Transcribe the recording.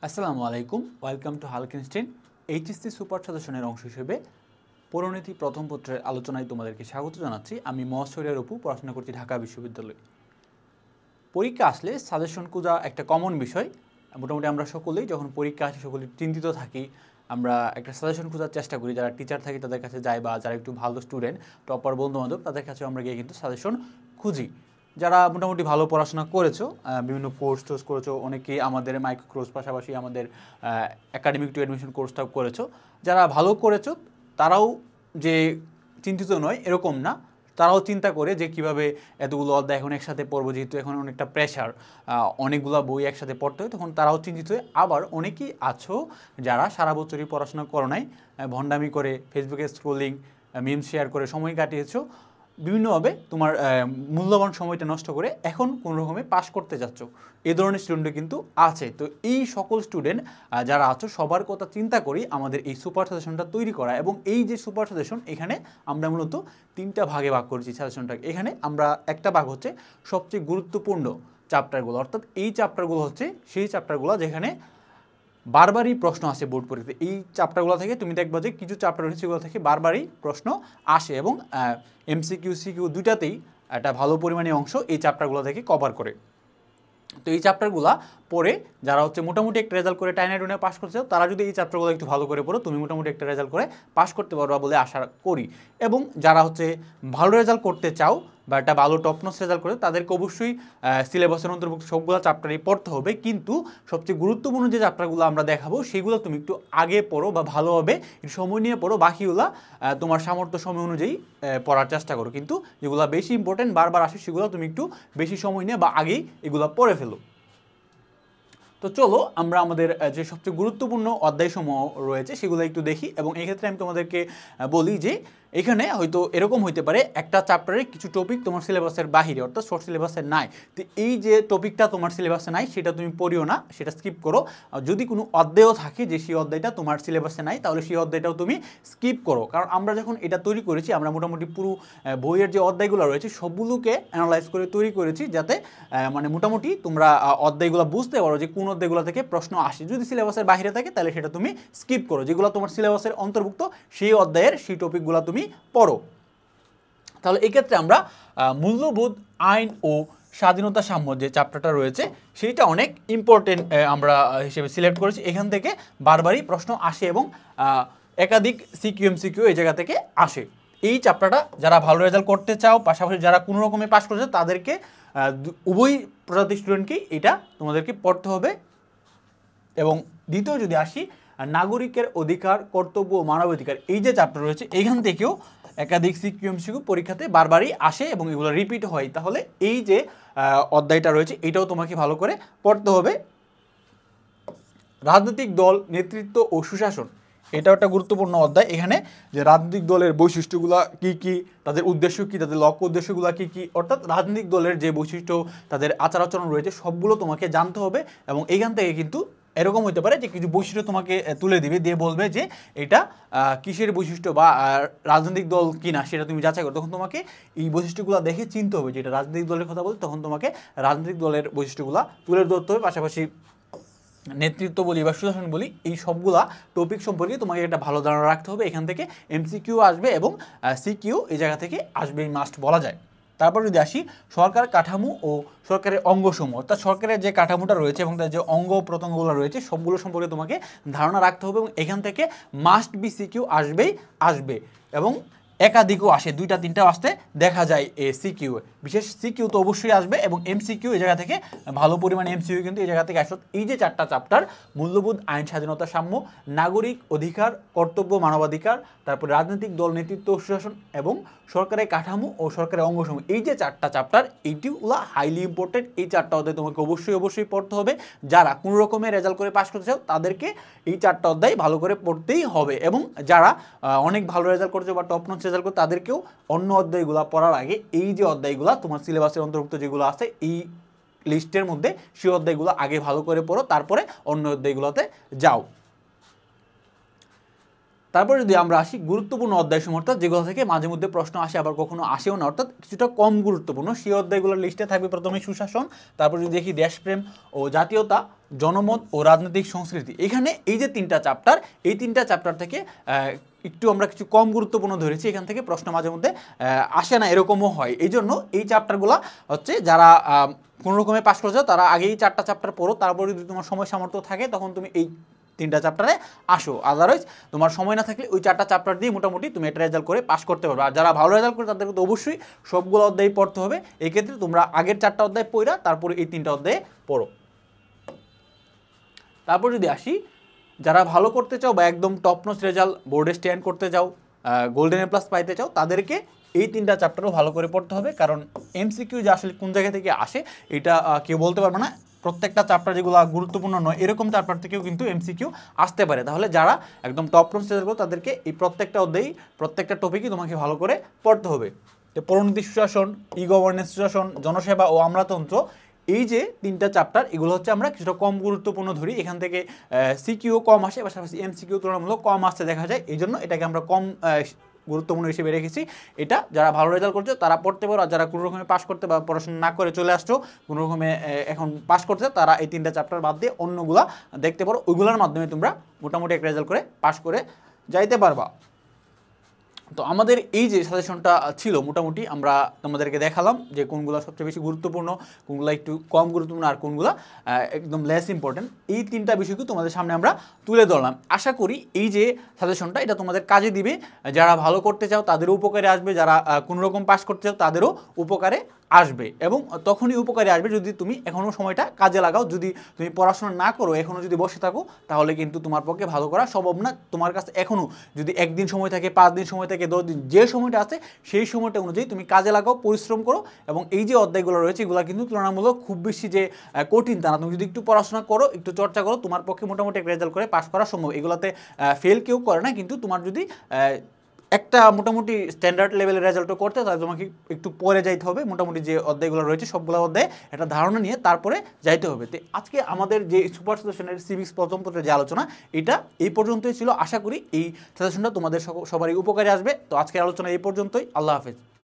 আসসালামু আলাইকুম, welcome to হালকেনস্টাইন। HSC super সাজেশনের অংশ হিসেবে পরিণতি প্রথম পত্রের আলোচনায় তোমাদেরকে স্বাগত জানাচ্ছি। আমি মহাশরিয়ার অপু, পড়াশোনা করছি ঢাকা বিশ্ববিদ্যালয়ে। পরীক্ষা আসলে সাজেশন খোঁজা একটা কমন বিষয়। মোটামুটি আমরা সকলেই যখন পরীক্ষা আসে সকলেই চিন্তিত থাকি। আমরা একটা সাজেশন খোঁজার চেষ্টা করি, যারা টিচার থাকি তাদের কাছে যাই বা যারা একটু ভালো স্টুডেন্ট, টপার বন্ধুবান্ধব তাদের কাছে আমরা গিয়ে কিন্তু সাজেশন খুঁজি। যারা মোটামুটি ভালো পড়াশোনা করেছো, বিভিন্ন কোর্স টোর্স করেছো, অনেকেই আমাদের মাইক্রো কোর্স পাশাপাশি আমাদের একাডেমিক টু অ্যাডমিশন কোর্সটাও করেছো। যারা ভালো করেছো তারাও যে চিন্তিত নয় এরকম না, তারাও চিন্তা করে যে কিভাবে এতগুলো অধ্যায় এখন একসাথে পড়বো, যেহেতু এখন অনেকটা প্রেশার, অনেকগুলো বই একসাথে পড়তে হয়, তখন তারাও চিন্তিত হয়। আবার অনেকেই আছো যারা সারা বছরই পড়াশোনা করো নাই, ভণ্ডামি করে ফেসবুকে স্ক্রোলিং, মিম শেয়ার করে সময় কাটিয়েছো, বিভিন্নভাবে তোমার মূল্যবান সময়টা নষ্ট করে এখন কোনো রকমে পাশ করতে যাচ্ছ। এই ধরনের স্টুডেন্টও কিন্তু আছে। তো এই সকল স্টুডেন্ট যারা আছো সবার কথা চিন্তা করি আমাদের এই সুপার সাজেশনটা তৈরি করা। এবং এই যে সুপার সাজেশন, এখানে আমরা মূলত তিনটা ভাগে ভাগ করেছি সাজেশনটাকে। এখানে আমরা একটা ভাগ হচ্ছে সবচেয়ে গুরুত্বপূর্ণ চ্যাপ্টারগুলো, অর্থাৎ এই চ্যাপ্টারগুলো হচ্ছে সেই চ্যাপ্টারগুলো যেখানে বারবারই প্রশ্ন আসে বোর্ড পরীক্ষাতে। এই চ্যাপ্টারগুলো থেকে তুমি দেখবা যে কিছু চ্যাপ্টার রয়েছে সেগুলো থেকে বারবারই প্রশ্ন আসে এবং এমসিকিউ সিকিউ দুইটাতেই একটা ভালো পরিমাণে অংশ এই চ্যাপ্টারগুলো থেকে কভার করে। তো এই চ্যাপ্টারগুলো পড়ে যারা হচ্ছে মোটামুটি একটা রেজাল্ট করে টাইনা টুনে পাস করছে, তারা যদি এই চ্যাপ্টারগুলো একটু ভালো করে পড়ো, তুমি মোটামুটি একটা রেজাল্ট করে পাস করতে পারবা বলে আশা করি। এবং যারা হচ্ছে ভালো রেজাল্ট করতে চাও বা একটা ভালো টপনস রেজাল্ট করে, তাদেরকে অবশ্যই সিলেবাসের অন্তর্ভুক্ত সবগুলো চ্যাপ্টারই পড়তে হবে। কিন্তু সবচেয়ে গুরুত্বপূর্ণ যে চ্যাপ্টারগুলো আমরা দেখাবো সেগুলো তুমি একটু আগে পড়ো বা ভালোভাবে একটু সময় নিয়ে পড়ো। বাকিগুলো তোমার সামর্থ্য সময় অনুযায়ী পড়ার চেষ্টা করো। কিন্তু যেগুলো বেশি ইম্পর্টেন্ট বারবার আসে সেগুলো তুমি একটু বেশি সময় নিয়ে বা আগেই এগুলো পড়ে ফেলো। তো চলো আমরা আমাদের যে সবচেয়ে গুরুত্বপূর্ণ অধ্যায়সমূহ রয়েছে সেগুলো একটু দেখি। এবং এই ক্ষেত্রে আমি তোমাদেরকে বলি যে এখানে হয়তো এরকম হইতে পারে একটা চ্যাপ্টারে কিছু টপিক তোমার সিলেবাসের বাহিরে, অর্থাৎ শর্ট সিলেবাসে নাই। তো এই যে টপিকটা তোমার সিলেবাসে নাই সেটা তুমি পড়িও না, সেটা স্কিপ করো। যদি কোনো অধ্যায়ও থাকে যে সেই অধ্যায়টা তোমার সিলেবাসে নাই, তাহলে সেই অধ্যায়টাও তুমি স্কিপ করো। কারণ আমরা যখন এটা তৈরি করেছি, আমরা মোটামুটি পুরো বইয়ের যে অধ্যায়গুলো রয়েছে সবগুলোকে অ্যানালাইজ করে তৈরি করেছি, যাতে মানে মোটামুটি তোমরা অধ্যায়গুলো বুঝতে পারো যে কোন অধ্যায়গুলো থেকে প্রশ্ন আসে। যদি সিলেবাসের বাইরে থাকে তাহলে সেটা তুমি স্কিপ করো, যেগুলো তোমার সিলেবাসের অন্তর্ভুক্ত সেই অধ্যায়ের সেই টপিকগুলো তুমি পড়ো। তাহলে এক্ষেত্রে আমরা মূল্যবোধ, আইন ও স্বাধীনতা সাম্য যে চ্যাপ্টারটা রয়েছে সেইটা অনেক ইম্পর্টেন্ট আমরা হিসেবে সিলেক্ট করেছি। এখান থেকে বারবারই প্রশ্ন আসে এবং একাধিক সিকিউ এমসিকিউ এই জায়গা থেকে আসে। এই চ্যাপ্টারটা যারা ভালো রেজাল্ট করতে চাও, পাশাপাশি যারা কোনো রকমে পাস করছে, তাদেরকে উভয় প্রজাতির স্টুডেন্টকেই এটা তোমাদেরকে পড়তে হবে। এবং দ্বিতীয় যদি আসি, নাগরিকের অধিকার, কর্তব্য ও মানবাধিকার, এই যে চ্যাপ্টার রয়েছে এখান থেকেও একাধিক সিকিউ এমসিকিউ পরীক্ষাতে বারবারই আসে এবং এগুলো রিপিট হয়। তাহলে এই যে অধ্যায়টা রয়েছে এটাও তোমাকে ভালো করে পড়তে হবে। রাজনৈতিক দল, নেতৃত্ব ও সুশাসন, এটাও একটা গুরুত্বপূর্ণ অধ্যায়। এখানে যে রাজনৈতিক দলের বৈশিষ্ট্যগুলো কী কী, তাদের উদ্দেশ্য কী, তাদের লক্ষ্য উদ্দেশ্যগুলো কী কী, অর্থাৎ রাজনৈতিক দলের যে বৈশিষ্ট্য, তাদের আচার আচরণ রয়েছে সবগুলো তোমাকে জানতে হবে। এবং এইখান থেকে কিন্তু এরকম হতে পারে যে কিছু বৈশিষ্ট্য তোমাকে তুলে দিবে, দিয়ে বলবে যে এটা কিসের বৈশিষ্ট্য বা রাজনৈতিক দল কি না সেটা তুমি যাচাই করো। তখন তোমাকে এই বৈশিষ্ট্যগুলো দেখে চিনতে হবে যে এটা রাজনৈতিক দলের কথা বলতে, তখন তোমাকে রাজনৈতিক দলের বৈশিষ্ট্যগুলো তুলে ধরতে হবে। পাশাপাশি নেতৃত্ব বলি বা সুশাসন বলি, এই সবগুলা টপিক সম্পর্কে তোমাকে একটা ভালো ধারণা রাখতে হবে। এখান থেকে এমসিকিউ আসবে এবং সিকিউ এই জায়গা থেকে আসবেই, মাস্ট বলা যায়। তারপর যদি আসি সরকার কাঠামো ও সরকারের অঙ্গসমূহ, অর্থাৎ সরকারের যে কাঠামোটা রয়েছে এবং তার যে অঙ্গ প্রত্যঙ্গগুলো রয়েছে সবগুলো সম্পর্কে তোমাকে ধারণা রাখতে হবে। এবং এখান থেকে মাস্ট বি সিকিউ আসবেই আসবে। এবং একাধিকও আসে, দুইটা তিনটাও আসতে দেখা যায় সিকিউ, বিশেষ সিকিউ তো অবশ্যই আসবে। এবং এমসিকিউ এই জায়গা থেকে ভালো পরিমাণে এমসিকিউ কিন্তু এই জায়গা থেকে আসত। এই যে চারটা চ্যাপ্টার, মূল্যবোধ, আইন, স্বাধীনতা, সাম্য, নাগরিক অধিকার, কর্তব্য, মানবাধিকার, তারপর রাজনৈতিক দল, নেতৃত্ব, সুশাসন এবং সরকারের কাঠামো ও সরকারের অঙ্গসমূহ, এই যে চারটা চ্যাপ্টার এইটিগুলো হাইলি ইম্পর্টেন্ট। এই চারটা অধ্যায় তোমাকে অবশ্যই পড়তে হবে। যারা কোনো রকমের রেজাল্ট করে পাস করতে চাও তাদেরকে এই চারটা অধ্যায় ভালো করে পড়তেই হবে। এবং যারা অনেক ভালো রেজাল্ট করছে বা টপ নচ রেজাল্ট করছে তাদেরকেও অন্য অধ্যায়গুলো পড়ার আগে এই যে অধ্যায়গুলো তোমার সিলেবাসের অন্তর্ভুক্ত যেগুলো আছে এই লিস্টের মধ্যে, সেই অধ্যায়গুলো আগে ভালো করে পড়ো, তারপরে অন্য অধ্যায়গুলোতে যাও। তারপর যদি আমরা আসি গুরুত্বপূর্ণ অধ্যায়সমূহ, অর্থাৎ যেগুলো থেকে মাঝে মধ্যে প্রশ্ন আসে আবার কখনো আসেও না, অর্থাৎ কিছুটা কম গুরুত্বপূর্ণ, সেই অধ্যায়গুলোর লিস্টে থাকবে প্রথমে সুশাসন, তারপর যদি দেখি দেশপ্রেম ও জাতীয়তা, জনমত ও রাজনৈতিক সংস্কৃতি। এখানে এই যে 3টা চ্যাপ্টার, এই 3টা চ্যাপ্টার থেকে একটু আমরা কিছু কম গুরুত্বপূর্ণ ধরেছি, এখান থেকে প্রশ্ন মাঝে মধ্যে আসে না, এরকমও হয়। এই জন্য এই চ্যাপ্টারগুলো হচ্ছে যারা কোনো রকমে পাস করেছো তারা আগেই 4টা চ্যাপ্টার পড়ো, তারপরে যদি তোমার সময় সামর্থ্য থাকে তখন তুমি এই 3টা চ্যাপ্টারে আসো। আদারওয়াইজ তোমার সময় না থাকলে ওই 4টা চ্যাপ্টার দিয়ে মোটামুটি তুমি এটা রেজাল্ট করে পাস করতে পারবে। আর যারা ভালো রেজাল্ট করে তাদেরকে তো অবশ্যই সবগুলো অধ্যায় পড়তে হবে। এক্ষেত্রে তোমরা আগের 4টা অধ্যায় পড়া তারপরে এই 3টা অধ্যায়ে পড়ো। তারপর যদি আসি, যারা ভালো করতে চাও বা একদম টপ নোচ রেজাল্ট বোর্ডে স্ট্যান্ড করতে চাও, গোল্ডেন এ প্লাস পাইতে চাও, তাদেরকে এই 3টা চ্যাপ্টারও ভালো করে পড়তে হবে। কারণ এমসিকিউ যে আসলে কোন জায়গা থেকে আসে এটা কেউ বলতে পারবে না। প্রত্যেকটা চ্যাপ্টার যেগুলো গুরুত্বপূর্ণ নয় এরকম চ্যাপ্টার থেকেও কিন্তু এমসিকিউ আসতে পারে। তাহলে যারা একদম টপ নোচ রেজাল্ট করো তাদেরকে এই প্রত্যেকটা অধ্যায় প্রত্যেকটা টপিকই তোমাকে ভালো করে পড়তে হবে। তো পরিণতি সুশাসন, ই গভর্নেন্স সুশাসন, জনসেবা ও আমলাতন্ত্র, এই যে 3টা চ্যাপ্টার এগুলো হচ্ছে আমরা কিছুটা কম গুরুত্বপূর্ণ ধরি। এখান থেকে সিকিউ কম আসে, পাশাপাশি এমসিকিউ তুলনামূলক কম আসতে দেখা যায়, এই জন্য এটাকে আমরা কম গুরুত্বপূর্ণ হিসেবে রেখেছি। এটা যারা ভালো রেজাল্ট করছো তারা পড়তে পারো, আর যারা কোনো রকমে পাস করতে বা পড়াশোনা না করে চলে আসছো কোনো রকমে এখন পাস করতে, তারা এই 3টা চ্যাপ্টার বাদ দিয়ে অন্যগুলা দেখতে পারো, ওইগুলোর মাধ্যমে তোমরা মোটামুটি একটা রেজাল্ট করে পাস করে যাইতে পারবা। তো আমাদের এই যে সাজেশনটা ছিল মোটামুটি আমরা তোমাদেরকে দেখালাম যে কোনগুলো সবচেয়ে বেশি গুরুত্বপূর্ণ, কোনগুলো একটু কম গুরুত্বপূর্ণ, আর কোনগুলো একদম লেস ইম্পর্টেন্ট। এই 3টা বিষয়কে তোমাদের সামনে আমরা তুলে ধরলাম। আশা করি এই যে সাজেশনটা এটা তোমাদের কাজে দিবে। যারা ভালো করতে চাও তাদেরও উপকারে আসবে, যারা কোনো রকম পাস করতে চাও তাদেরও উপকারে আসবে, এবং তখনই উপকারে আসবে যদি তুমি এখনও সময়টা কাজে লাগাও। যদি তুমি পড়াশোনা না করো, এখনও যদি বসে থাকো, তাহলে কিন্তু তোমার পক্ষে ভালো করা সম্ভব না। তোমার কাছে এখনও যদি 1 দিন সময় থাকে, 5 দিন সময় থাকে, 10 দিন, যে সময়টা আছে সেই সময়টা অনুযায়ী তুমি কাজে লাগাও, পরিশ্রম করো। এবং এই যে অধ্যায়গুলো রয়েছে এগুলো কিন্তু তুলনামূলক খুব বেশি যে কঠিন তা না। তুমি যদি একটু পড়াশোনা করো, একটু চর্চা করো, তোমার পক্ষে মোটামুটি একটা রেজাল্ট করে পাস করা সম্ভব। এগুলোতে ফেল কেউ করে না, কিন্তু তোমার যদি একটা মোটামুটি স্ট্যান্ডার্ড লেভেলের রেজাল্টও করতে, তাহলে তোমাকে একটু পরে যাইতে হবে। মোটামুটি যে অধ্যায়গুলো রয়েছে সবগুলো অধ্যায়ে একটা ধারণা নিয়ে তারপরে যাইতে হবে। তো আজকে আমাদের যে সুপার সাজেশনের সিভিক্স প্রথম পত্রের যে আলোচনা এটা এই পর্যন্তই ছিল। আশা করি এই সাজেশনটা তোমাদের সবারই উপকারে আসবে। তো আজকের আলোচনা এই পর্যন্তই। আল্লাহ হাফেজ।